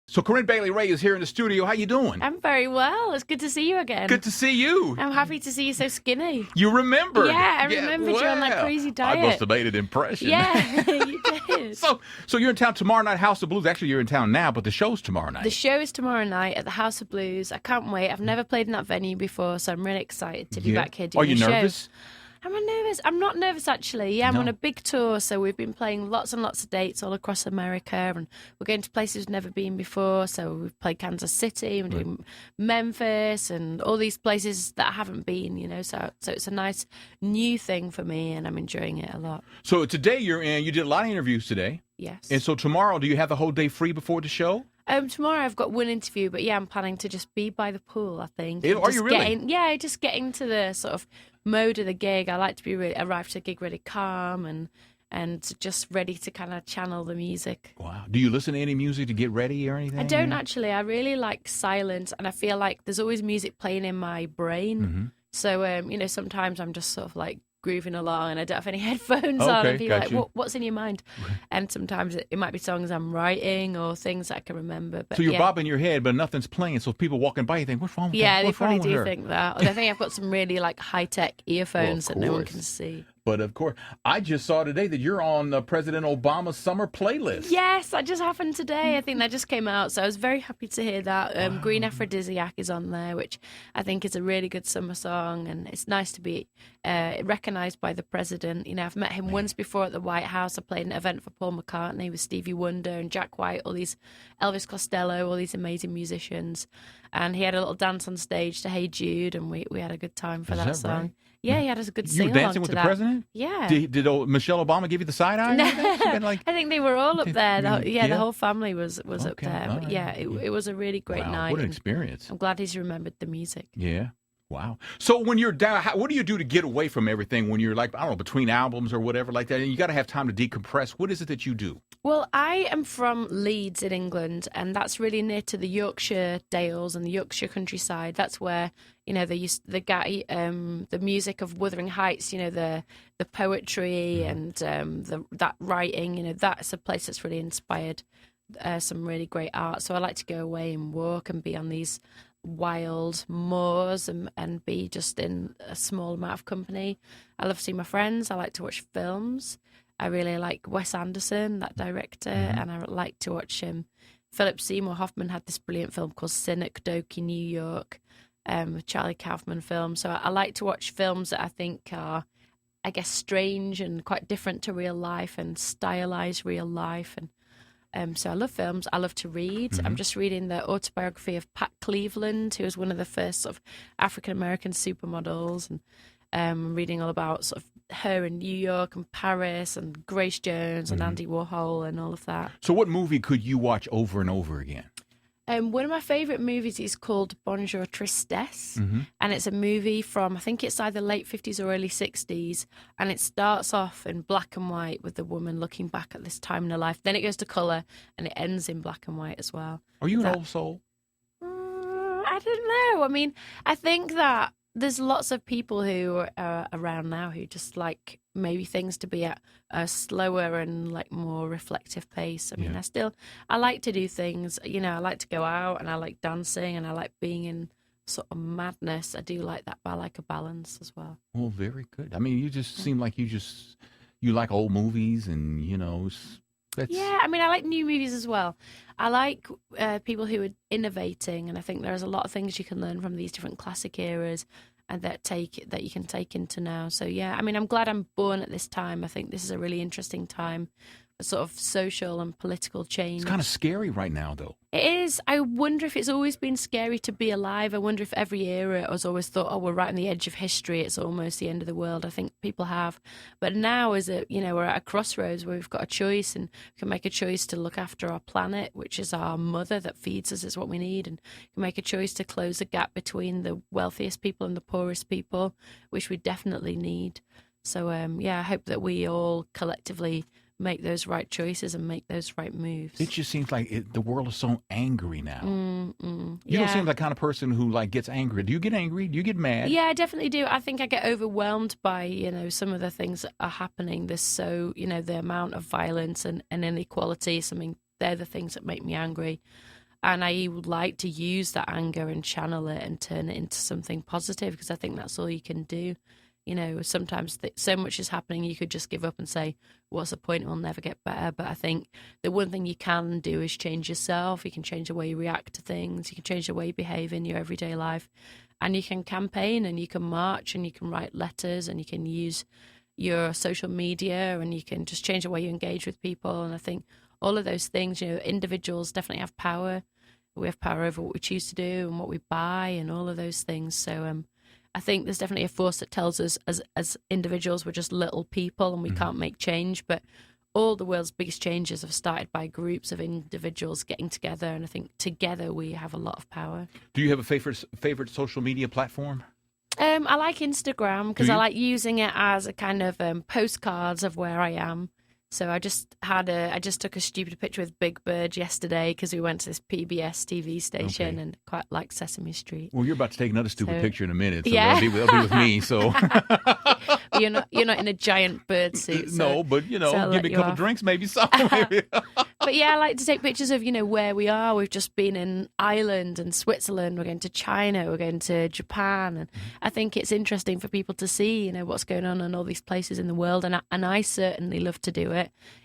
So Corinne Bailey Rae is here in the studio. How you doing? I'm very well. It's good to see you again. Good to see you. I'm happy to see you so skinny. You remembered? Yeah, I remembered you on that crazy diet. I must have made an impression. Yeah, you did. So you're in town tomorrow night, House of Blues. Actually, you're in town now, but the show's tomorrow night. The show is tomorrow night at the House of Blues. I can't wait. I've never played in that venue before, so I'm really excited to be back here doing Are you the show. nervous? Am I nervous? I'm not nervous, actually. Yeah, I'm on a big tour, so we've been playing lots and lots of dates all across America, and we're going to places we've never been before. So we've played Kansas City, we're doing Memphis, and all these places that I haven't been, you know. So it's a nice new thing for me, and I'm enjoying it a lot. So today you did a lot of interviews today. Yes. And so tomorrow, do you have the whole day free before the show? Tomorrow I've got one interview, but yeah, I'm planning to just be by the pool, I think. Are you really? Just get into the sort of mode of the gig. I like to be arrive to the gig really calm and just ready to kind of channel the music. Wow. Do you listen to any music to get ready or anything? I don't actually. I really like silence, and I feel like there's always music playing in my brain. Mm-hmm. So, sometimes I'm just sort of like grooving along and I don't have any headphones on and be like, what's in your mind? And sometimes it might be songs I'm writing or things that I can remember. But so you're bobbing your head, but nothing's playing. So if people walking by, you think, what's wrong with Yeah, her? they probably do think that. Or they think I've got some really like high-tech earphones that no one can see. But of course, I just saw today that you're on President Obama's summer playlist. Yes, that just happened today. I think that just came out, so I was very happy to hear that. Green Aphrodisiac is on there, which I think is a really good summer song, and it's nice to be recognised by the president. You know, I've met him once before at the White House. I played an event for Paul McCartney with Stevie Wonder and Jack White, all these Elvis Costello, all these amazing musicians, and he had a little dance on stage to Hey Jude, and we had a good time for that song. Right? Yeah, he had a good sing-along. You were dancing with the president? Yeah. Did Michelle Obama give you the side eye? I think they were all up there. The whole family was up there. But right. It was a really great night. What an experience. I'm glad he's remembered the music. Yeah. Wow. So when you're down, what do you do to get away from everything when you're like, I don't know, between albums or whatever like that? And you got to have time to decompress. What is it that you do? Well, I am from Leeds in England, and that's really near to the Yorkshire Dales and the Yorkshire countryside. That's where, you know, the music of Wuthering Heights, you know, the poetry and that writing, you know, that's a place that's really inspired some really great art. So I like to go away and walk and be on these wild moors and be just in a small amount of company. I love seeing my friends. I like to watch films. I really like Wes Anderson, that director, and I like to watch him. Philip Seymour Hoffman had this brilliant film called Synecdoche, New York, a Charlie Kaufman film. So I like to watch films that I think are, I guess, strange and quite different to real life and stylized real life. And so I love films. I love to read. I'm just reading the autobiography of Pat Cleveland, who was one of the first sort of African-American supermodels, and reading all about sort of her in New York and Paris and Grace Jones and Andy Warhol and all of that. So what movie could you watch over and over again? One of my favourite movies is called Bonjour Tristesse, and it's a movie from, I think it's either late 50s or early 60s, and it starts off in black and white with the woman looking back at this time in her life. Then it goes to colour, and it ends in black and white as well. Are you an old soul? I don't know. I mean, I think that there's lots of people who are around now who just like maybe things to be at a slower and like more reflective pace. I mean, I like to do things, you know, I like to go out and I like dancing and I like being in sort of madness. I do like that, but I like a balance as well. Well, very good. I mean, you just seem like you like old movies and, you know, Yeah, I mean, I like new movies as well. I like people who are innovating, and I think there's a lot of things you can learn from these different classic eras and that you can take into now. So yeah, I mean, I'm glad I'm born at this time. I think this is a really interesting time for sort of social and political change. It's kind of scary right now, though. It is. I wonder if it's always been scary to be alive. I wonder if every era has always thought, oh, we're right on the edge of history. It's almost the end of the world. I think people have. But now we're at a crossroads where we've got a choice, and we can make a choice to look after our planet, which is our mother that feeds us, is what we need. And we can make a choice to close the gap between the wealthiest people and the poorest people, which we definitely need. So, I hope that we all collectively make those right choices and make those right moves. It just seems like the world is so angry now. You Yeah. don't seem like the kind of person who like gets angry. Do you get angry? Do you get mad? Yeah, I definitely do. I think I get overwhelmed by, some of the things that are happening. There's so, the amount of violence and inequality. They're the things that make me angry. And I would like to use that anger and channel it and turn it into something positive, because I think that's all you can do. You know, sometimes so much is happening, you could just give up and say, what's the point? It will never get better. But I think the one thing you can do is change yourself. You can change the way you react to things. You can change the way you behave in your everyday life. And you can campaign and you can march and you can write letters and you can use your social media and you can just change the way you engage with people. And I think all of those things, you know, individuals definitely have power. We have power over what we choose to do and what we buy and all of those things. So I think there's definitely a force that tells us as individuals we're just little people and we can't make change. But all the world's biggest changes have started by groups of individuals getting together. And I think together we have a lot of power. Do you have a favorite social media platform? I like Instagram because I like using it as a kind of postcards of where I am. So I just took a stupid picture with Big Bird yesterday because we went to this PBS TV station and quite like Sesame Street. Well, you're about to take another stupid picture in a minute, so yeah. that'll be with me. So you're not in a giant bird suit. So, no, but give me a couple drinks, maybe something. But yeah, I like to take pictures of where we are. We've just been in Ireland and Switzerland. We're going to China. We're going to Japan, and I think it's interesting for people to see what's going on in all these places in the world. And I certainly love to do it.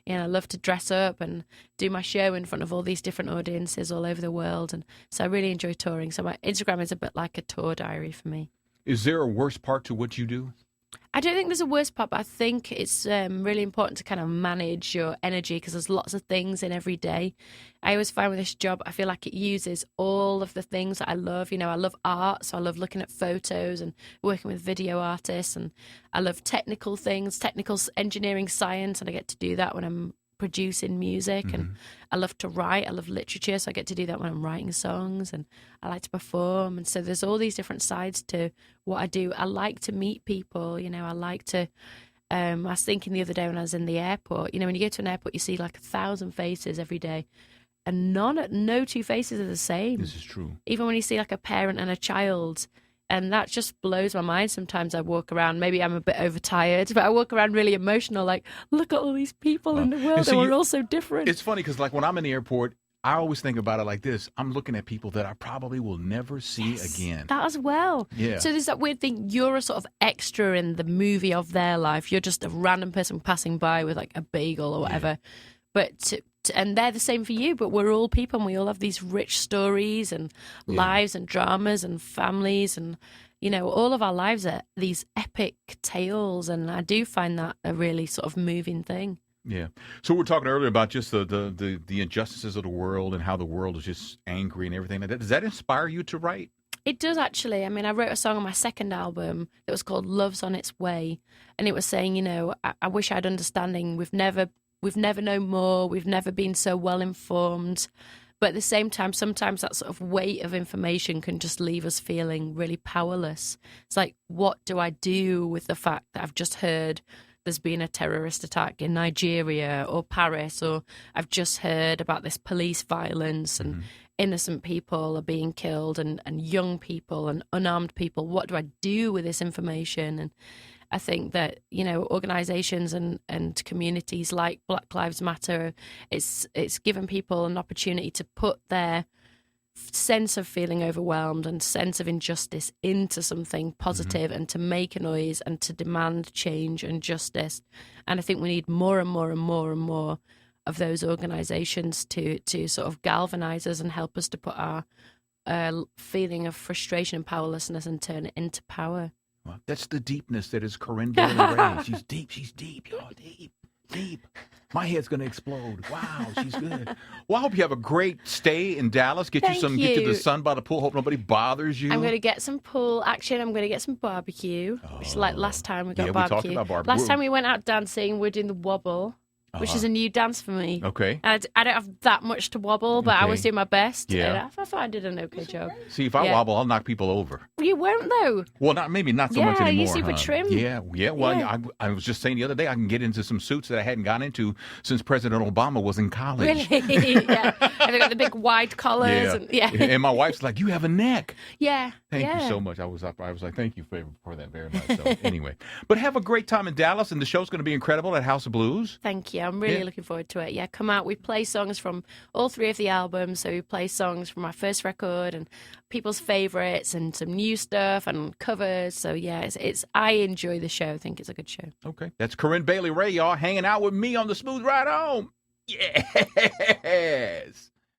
I love to dress up and do my show in front of all these different audiences all over the world. And so I really enjoy touring. So my Instagram is a bit like a tour diary for me. Is there a worst part to what you do? I don't think there's a worst part, but I think it's really important to kind of manage your energy because there's lots of things in every day. I always find with this job, I feel like it uses all of the things that I love. I love art, so I love looking at photos and working with video artists, and I love technical things, technical engineering, science, and I get to do that when I'm producing music. And I love to write. I love literature, so I get to do that when I'm writing songs, and I like to perform. And so there's all these different sides to what I do. I like to meet people. I like to I was thinking the other day when I was in the airport, when you go to an airport, you see like 1,000 faces every day, and no two faces are the same. This is true. Even when you see like a parent and a child. And that just blows my mind. Sometimes I walk around, maybe I'm a bit overtired, but I walk around really emotional, like, look at all these people in the world, and we're all so different. It's funny because, like, when I'm in the airport, I always think about it like this. I'm looking at people that I probably will never see again. That as well. Yeah. So there's that weird thing. You're a sort of extra in the movie of their life. You're just a random person passing by with, like, a bagel or whatever. But and they're the same for you, but we're all people and we all have these rich stories and lives and dramas and families, and all of our lives are these epic tales, and I do find that a really sort of moving thing. Yeah. So we were talking earlier about just the injustices of the world and how the world is just angry and everything like that. Does that inspire you to write? It does, actually. I mean, I wrote a song on my second album that was called Love's on Its Way, and it was saying, I wish I had understanding. We've never known more. We've never been so well informed. But at the same time, sometimes that sort of weight of information can just leave us feeling really powerless. It's like, what do I do with the fact that I've just heard there's been a terrorist attack in Nigeria or Paris, or I've just heard about this police violence and innocent people are being killed and young people and unarmed people. What do I do with this information? And I think that, organizations and communities like Black Lives Matter, it's given people an opportunity to put their sense of feeling overwhelmed and sense of injustice into something positive and to make a noise and to demand change and justice. And I think we need more and more and more and more of those organizations to sort of galvanize us and help us to put our feeling of frustration and powerlessness and turn it into power. Well, that's the deepness that is Corinne Bailey Rae. She's deep, y'all, deep. My head's going to explode. Wow, she's good. Well, I hope you have a great stay in Dallas. Get Thank you get to the sun by the pool. Hope nobody bothers you. I'm going to get some pool action. I'm going to get some barbecue, which is like last time we got barbecue. We talked about barbecue. Last time we went out dancing, we're doing the wobble. Which is a new dance for me. Okay. I don't have that much to wobble, but I was doing my best. Yeah. I thought I did an okay job. See, if I wobble, I'll knock people over. You won't, though. Well, maybe not so much anymore. You're super trim. Yeah. Well, I was just saying the other day, I can get into some suits that I hadn't gotten into since President Obama was in college. Really? Yeah. And they got the big wide collars. And my wife's like, you have a neck. Yeah. Thank you so much. I was like, thank you for that very much. So anyway, but have a great time in Dallas, and the show's going to be incredible at House of Blues. Thank you. I'm really Yeah. looking forward to it. Yeah, come out. We play songs from all 3 of the albums. So we play songs from our first record and people's favorites and some new stuff and covers. So yeah, I enjoy the show. I think it's a good show. Okay. That's Corinne Bailey Rae, y'all, hanging out with me on the Smooth Ride Home. Yes.